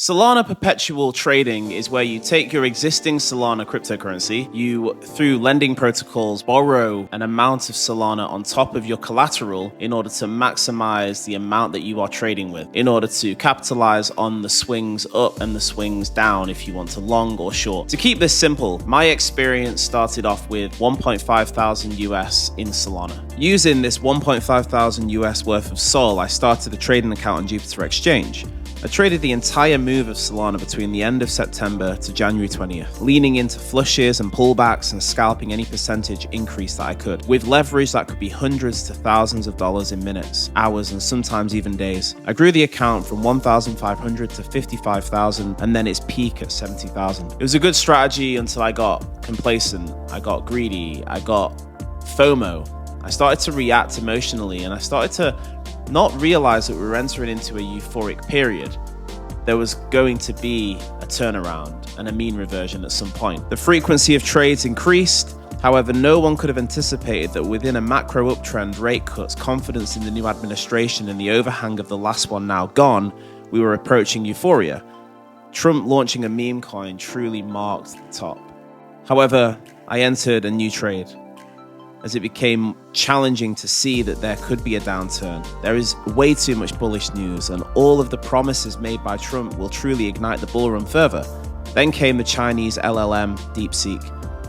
Solana perpetual trading is where you take your existing Solana cryptocurrency, you, through lending protocols, borrow an amount of Solana on top of your collateral in order to maximize the amount that you are trading with, in order to capitalize on the swings up and the swings down if you want to long or short. To keep this simple, my experience started off with 1.5 thousand US in Solana. Using this 1.5 thousand US worth of SOL, I started a trading account on Jupiter Exchange. I traded the entire move of Solana between the end of September to January 20th, leaning into flushes and pullbacks and scalping any percentage increase that I could, with leverage that could be hundreds to thousands of dollars in minutes, hours, and sometimes even days. I grew the account from 1,500 to 55,000 and then its peak at 70,000. It was a good strategy until I got complacent, I got greedy, I got FOMO. I started to react emotionally and I started to not realize that we were entering into a euphoric period. There was going to be a turnaround and a mean reversion at some point. The frequency of trades increased. However, no one could have anticipated that within a macro uptrend, rate cuts, confidence in the new administration, and the overhang of the last one now gone, we were approaching euphoria. Trump launching a meme coin truly marked the top. However, I entered a new trade. As it became challenging to see that there could be a downturn. There is way too much bullish news, and all of the promises made by Trump will truly ignite the bull run further. Then came the Chinese LLM DeepSeek,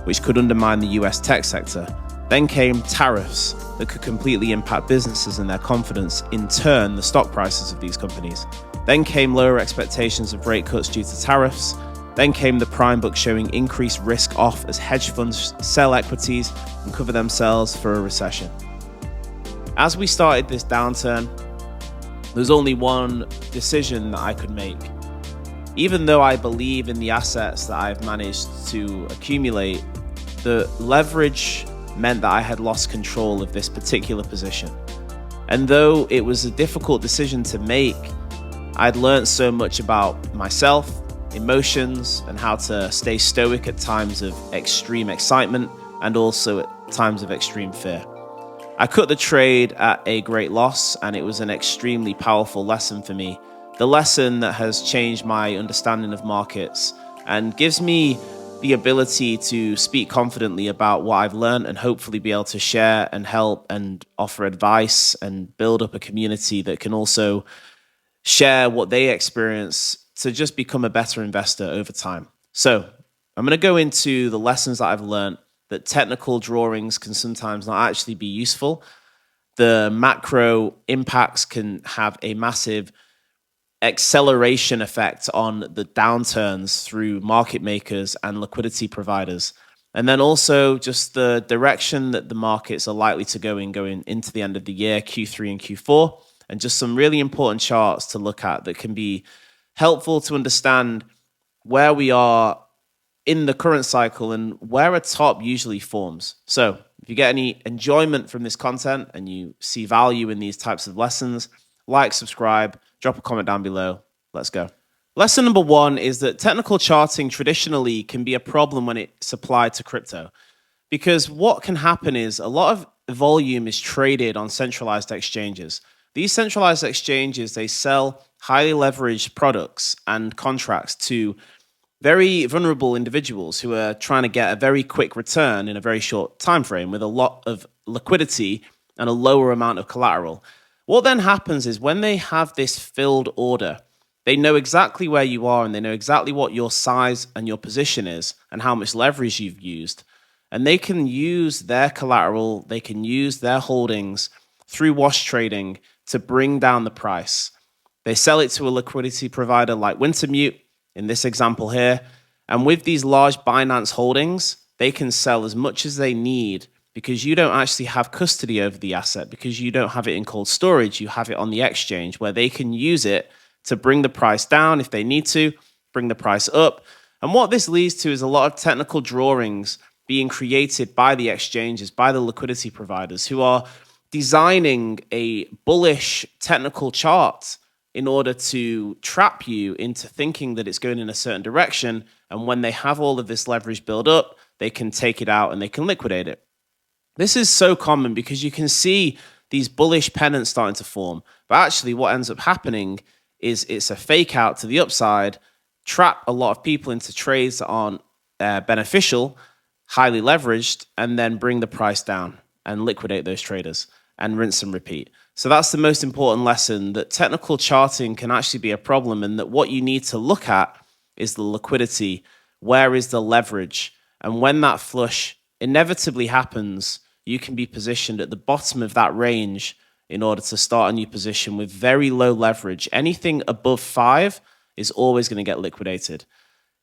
which could undermine the US tech sector. Then came tariffs that could completely impact businesses and their confidence, in turn the stock prices of these companies. Then came lower expectations of rate cuts due to tariffs. Then came the prime book showing increased risk off as hedge funds sell equities and cover themselves for a recession. As we started this downturn, there's only one decision that I could make. Even though I believe in the assets that I've managed to accumulate, the leverage meant that I had lost control of this particular position. And though it was a difficult decision to make, I'd learned so much about myself, emotions, and how to stay stoic at times of extreme excitement and also at times of extreme fear. I cut the trade at a great loss, and it was an extremely powerful lesson for me. The lesson that has changed my understanding of markets and gives me the ability to speak confidently about what I've learned and hopefully be able to share and help and offer advice and build up a community that can also share what they experience to just become a better investor over time. So I'm going to go into the lessons that I've learned, that technical drawings can sometimes not actually be useful. The macro impacts can have a massive acceleration effect on the downturns through market makers and liquidity providers. And then also just the direction that the markets are likely to go in going into the end of the year, Q3 and Q4, and just some really important charts to look at that can be helpful to understand where we are in the current cycle and where a top usually forms. So if you get any enjoyment from this content and you see value in these types of lessons, like, subscribe, drop a comment down below. Let's go. Lesson number one is that technical charting traditionally can be a problem when it's applied to crypto. Because what can happen is a lot of volume is traded on centralized exchanges. These centralized exchanges, they sell highly leveraged products and contracts to very vulnerable individuals who are trying to get a very quick return in a very short time frame with a lot of liquidity and a lower amount of collateral. What then happens is when they have this filled order, they know exactly where you are and they know exactly what your size and your position is and how much leverage you've used. And they can use their collateral, they can use their holdings through wash trading to bring down the price. They sell it to a liquidity provider like Wintermute in this example here. And with these large Binance holdings, they can sell as much as they need because you don't actually have custody over the asset, because you don't have it in cold storage. You have it on the exchange where they can use it to bring the price down if they need to, bring the price up. And what this leads to is a lot of technical drawings being created by the exchanges, by the liquidity providers who are designing a bullish technical chart in order to trap you into thinking that it's going in a certain direction. And when they have all of this leverage build up, they can take it out and they can liquidate it. This is so common because you can see these bullish pennants starting to form. But actually what ends up happening is it's a fake out to the upside, trap a lot of people into trades that aren't beneficial, highly leveraged, and then bring the price down and liquidate those traders and rinse and repeat. So that's the most important lesson, that technical charting can actually be a problem, and that what you need to look at is the liquidity. Where is the leverage? And when that flush inevitably happens, you can be positioned at the bottom of that range in order to start a new position with very low leverage. Anything above 5 is always going to get liquidated.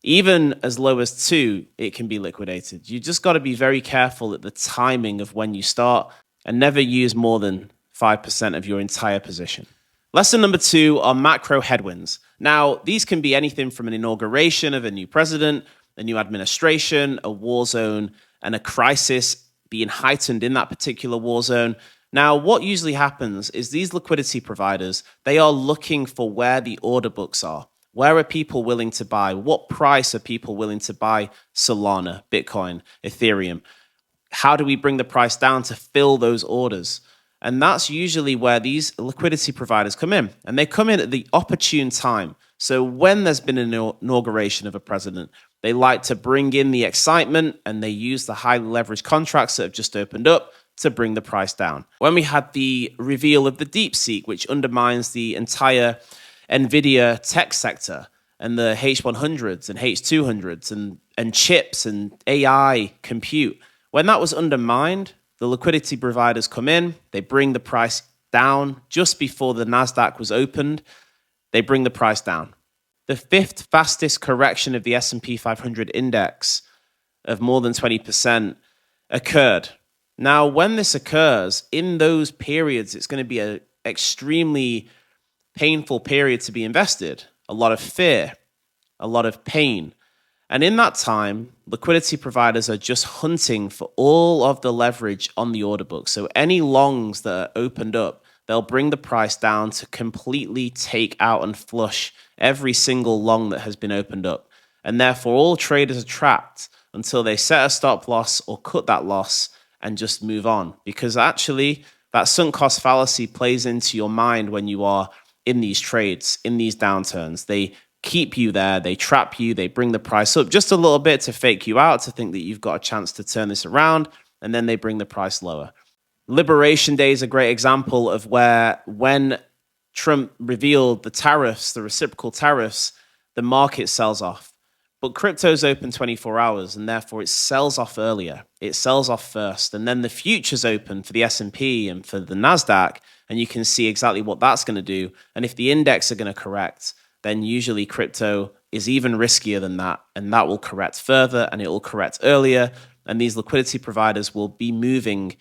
Even as low as 2, it can be liquidated. You just got to be very careful at the timing of when you start, and never use more than 5% of your entire position. Lesson number 2 are macro headwinds. Now, these can be anything from an inauguration of a new president, a new administration, a war zone, and a crisis being heightened in that particular war zone. Now, what usually happens is these liquidity providers, they are looking for where the order books are. Where are people willing to buy? What price are people willing to buy Solana, Bitcoin, Ethereum? How do we bring the price down to fill those orders? And that's usually where these liquidity providers come in. And they come in at the opportune time. So when there's been an inauguration of a president, they like to bring in the excitement, and they use the highly leveraged contracts that have just opened up to bring the price down. When we had the reveal of the DeepSeek, which undermines the entire NVIDIA tech sector, and the H100s and H200s and chips and AI compute, when that was undermined, the liquidity providers come in, they bring the price down just before the NASDAQ was opened. They bring the price down. The 5th fastest correction of the S&P 500 index of more than 20% occurred. Now, when this occurs, in those periods, it's going to be an extremely painful period to be invested. A lot of fear, a lot of pain. And in that time, liquidity providers are just hunting for all of the leverage on the order book. So any longs that are opened up, they'll bring the price down to completely take out and flush every single long that has been opened up. And therefore, all traders are trapped until they set a stop loss or cut that loss and just move on. Because actually, that sunk cost fallacy plays into your mind when you are in these trades, in these downturns. They keep you there, they trap you, they bring the price up just a little bit to fake you out, to think that you've got a chance to turn this around, and then they bring the price lower. Liberation Day is a great example of where, when Trump revealed the tariffs, the reciprocal tariffs, the market sells off. But crypto's open 24 hours, and therefore it sells off earlier. It sells off first, and then the futures open for the S&P and for the NASDAQ, and you can see exactly what that's going to do. And if the index are going to correct, then usually crypto is even riskier than that, and that will correct further, and it will correct earlier, and these liquidity providers will be moving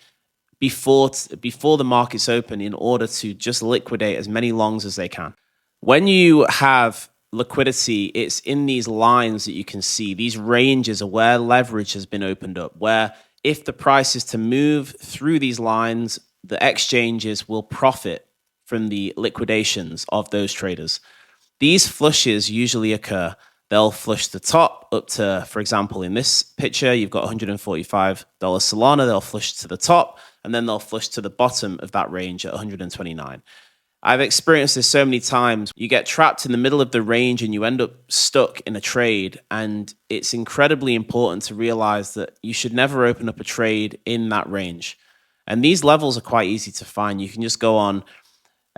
before the markets open in order to just liquidate as many longs as they can. When you have liquidity, it's in these lines that you can see. These ranges are where leverage has been opened up, where if the price is to move through these lines, the exchanges will profit from the liquidations of those traders. These flushes usually occur. They'll flush the top up to, for example, in this picture, you've got $145 Solana. They'll flush to the top, and then they'll flush to the bottom of that range at 129. I've experienced this so many times. You get trapped in the middle of the range and you end up stuck in a trade. And it's incredibly important to realize that you should never open up a trade in that range. And these levels are quite easy to find. You can just go on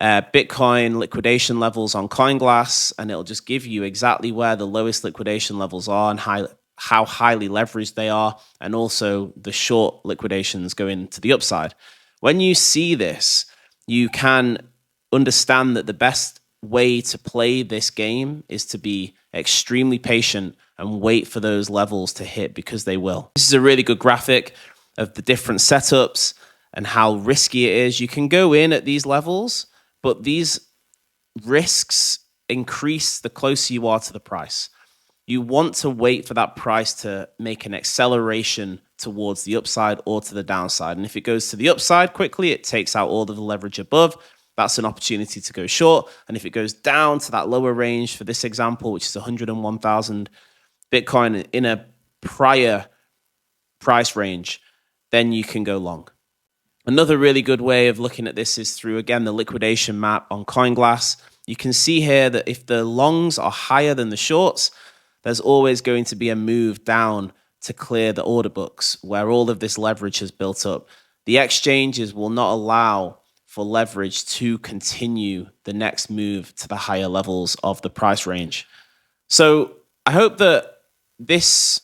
Bitcoin liquidation levels on CoinGlass, and it'll just give you exactly where the lowest liquidation levels are and how highly leveraged they are, and also the short liquidations going to the upside. When you see this, you can understand that the best way to play this game is to be extremely patient and wait for those levels to hit, because they will. This is a really good graphic of the different setups and how risky it is. You can go in at these levels, but these risks increase the closer you are to the price. You want to wait for that price to make an acceleration towards the upside or to the downside. And if it goes to the upside quickly, it takes out all of the leverage above. That's an opportunity to go short. And if it goes down to that lower range, for this example, which is 101,000 Bitcoin in a prior price range, then you can go long. Another really good way of looking at this is through, again, the liquidation map on CoinGlass. You can see here that if the longs are higher than the shorts, there's always going to be a move down to clear the order books where all of this leverage has built up. The exchanges will not allow for leverage to continue the next move to the higher levels of the price range. So I hope that this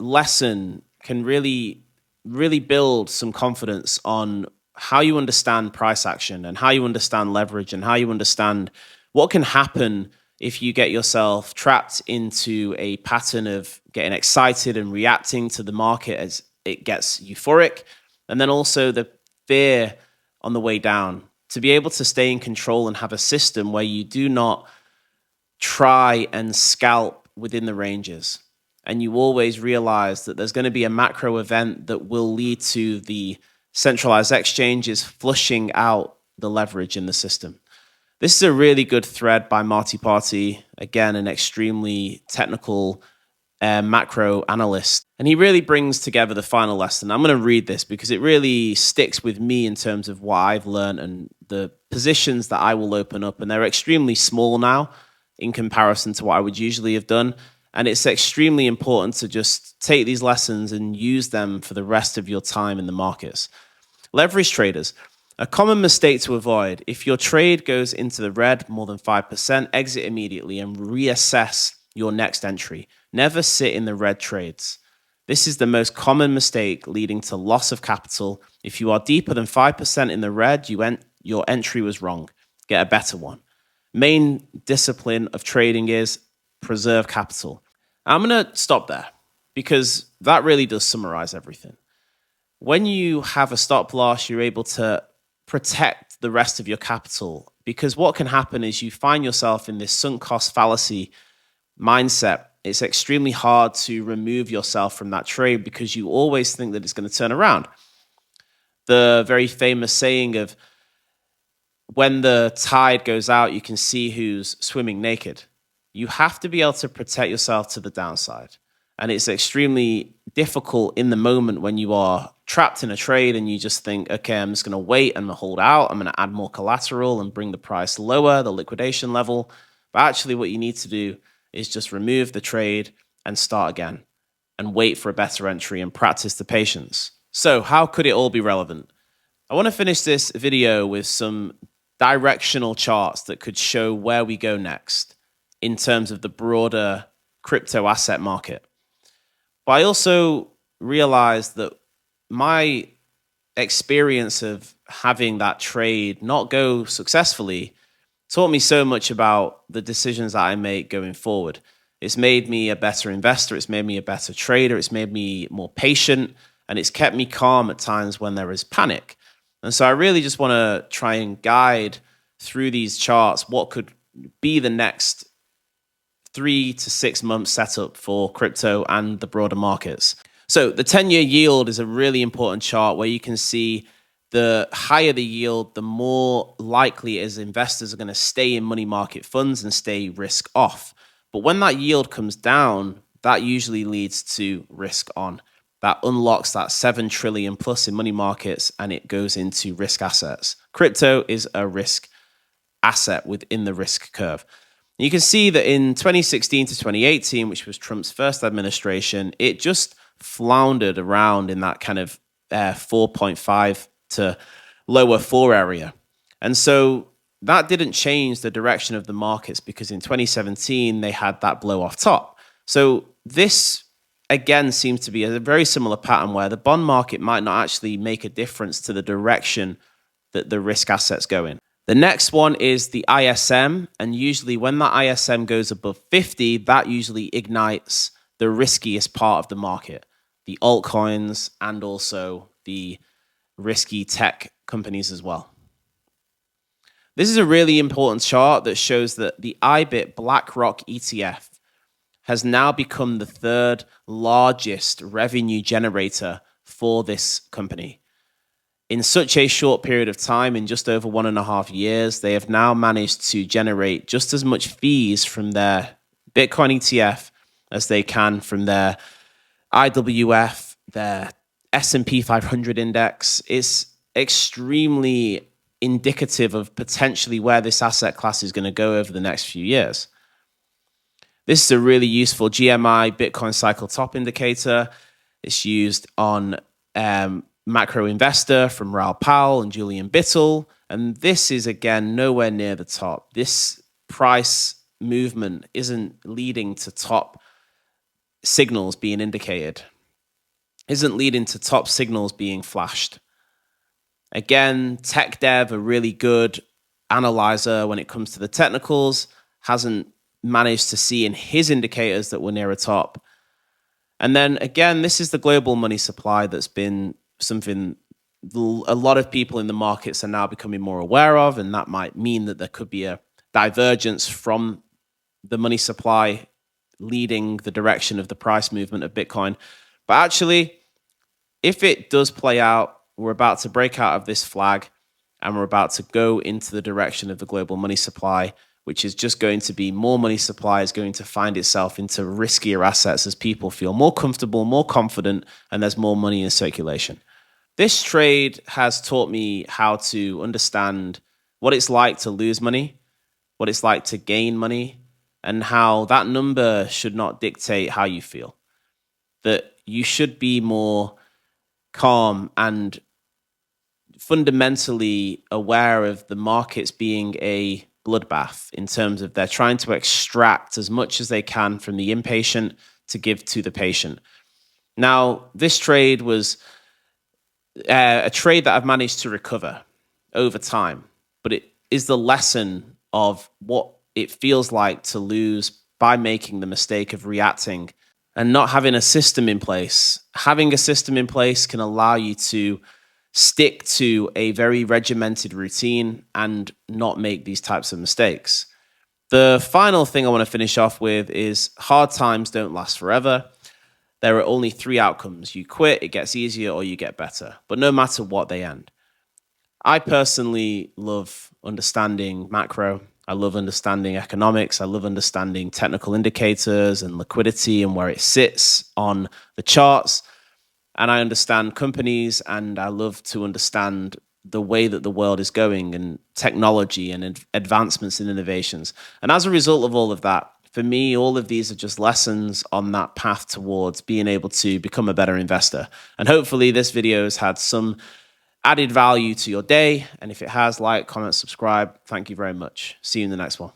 lesson can really build some confidence on how you understand price action and how you understand leverage and how you understand what can happen if you get yourself trapped into a pattern of getting excited and reacting to the market as it gets euphoric, and then also the fear on the way down. To be able to stay in control and have a system where you do not try and scalp within the ranges, and you always realize that there's going to be a macro event that will lead to the centralized exchanges flushing out the leverage in the system. This is a really good thread by Marty Party, again, an extremely technical macro analyst. And he really brings together the final lesson. I'm going to read this because it really sticks with me in terms of what I've learned and the positions that I will open up. And they're extremely small now in comparison to what I would usually have done. And it's extremely important to just take these lessons and use them for the rest of your time in the markets. Leverage traders. A common mistake to avoid: if your trade goes into the red more than 5%, exit immediately and reassess your next entry. Never sit in the red trades. This is the most common mistake leading to loss of capital. If you are deeper than 5% in the red, your entry was wrong. Get a better one. Main discipline of trading is preserve capital. I'm going to stop there because that really does summarize everything. When you have a stop loss, you're able to protect the rest of your capital, because what can happen is you find yourself in this sunk cost fallacy mindset. It's extremely hard to remove yourself from that trade because you always think that it's going to turn around. The very famous saying of when the tide goes out, you can see who's swimming naked. You have to be able to protect yourself to the downside. And it's extremely difficult in the moment when you are trapped in a trade and you just think, okay, I'm just going to wait and hold out. I'm going to add more collateral and bring the price lower, the liquidation level. But actually what you need to do is just remove the trade and start again and wait for a better entry and practice the patience. So how could it all be relevant? I want to finish this video with some directional charts that could show where we go next in terms of the broader crypto asset market. But I also realized that my experience of having that trade not go successfully taught me so much about the decisions that I make going forward. It's made me a better investor. It's made me a better trader. It's made me more patient. And it's kept me calm at times when there is panic. And so I really just want to try and guide through these charts what could be the next 3 to 6 months setup for crypto and the broader markets. So the 10-year yield is a really important chart where you can see the higher the yield, the more likely as investors are going to stay in money market funds and stay risk off. But when that yield comes down, that usually leads to risk on. That unlocks that 7 trillion plus in money markets and it goes into risk assets. Crypto is a risk asset within the risk curve. You can see that in 2016 to 2018, which was Trump's first administration, it just floundered around in that kind of 4.5 to lower 4 area. And so that didn't change the direction of the markets because in 2017, they had that blow off top. So this, again, seems to be a very similar pattern where the bond market might not actually make a difference to the direction that the risk assets go in. The next one is the ISM, and usually when that ISM goes above 50, that usually ignites the riskiest part of the market, the altcoins and also the risky tech companies as well. This is a really important chart that shows that the IBIT BlackRock ETF has now become the 3rd largest revenue generator for this company. In such a short period of time, in just over 1.5 years, they have now managed to generate just as much fees from their Bitcoin ETF as they can from their IWF, their S&P 500 index. It's extremely indicative of potentially where this asset class is going to go over the next few years. This is a really useful GMI Bitcoin cycle top indicator. It's used on Macro Investor from Raoul Pal and Julian Bittel. And this is, again, nowhere near the top. This price movement isn't leading to top signals being indicated, isn't leading to top signals being flashed. Again, TechDev, a really good analyzer when it comes to the technicals, hasn't managed to see in his indicators that we're near a top. And then again, this is the global money supply that's been something a lot of people in the markets are now becoming more aware of, and that might mean that there could be a divergence from the money supply leading the direction of the price movement of Bitcoin. But actually, if it does play out, we're about to break out of this flag and we're about to go into the direction of the global money supply, which is just going to be more money supply is going to find itself into riskier assets as people feel more comfortable, more confident, and there's more money in circulation. This trade has taught me how to understand what it's like to lose money, what it's like to gain money, and how that number should not dictate how you feel. That you should be more calm and fundamentally aware of the markets being a bloodbath in terms of they're trying to extract as much as they can from the impatient to give to the patient. Now, this trade was a trade that I've managed to recover over time, but it is the lesson of what it feels like to lose by making the mistake of reacting and not having a system in place. Having a system in place can allow you to stick to a very regimented routine and not make these types of mistakes. The final thing I want to finish off with is hard times don't last forever. There are only 3 outcomes. You quit, it gets easier, or you get better. But no matter what, they end. I personally love understanding macro. I love understanding economics. I love understanding technical indicators and liquidity and where it sits on the charts. And I understand companies, and I love to understand the way that the world is going and technology and advancements in innovations. And as a result of all of that, for me, all of these are just lessons on that path towards being able to become a better investor. And hopefully this video has had some added value to your day. And if it has, like, comment, subscribe. Thank you very much. See you in the next one.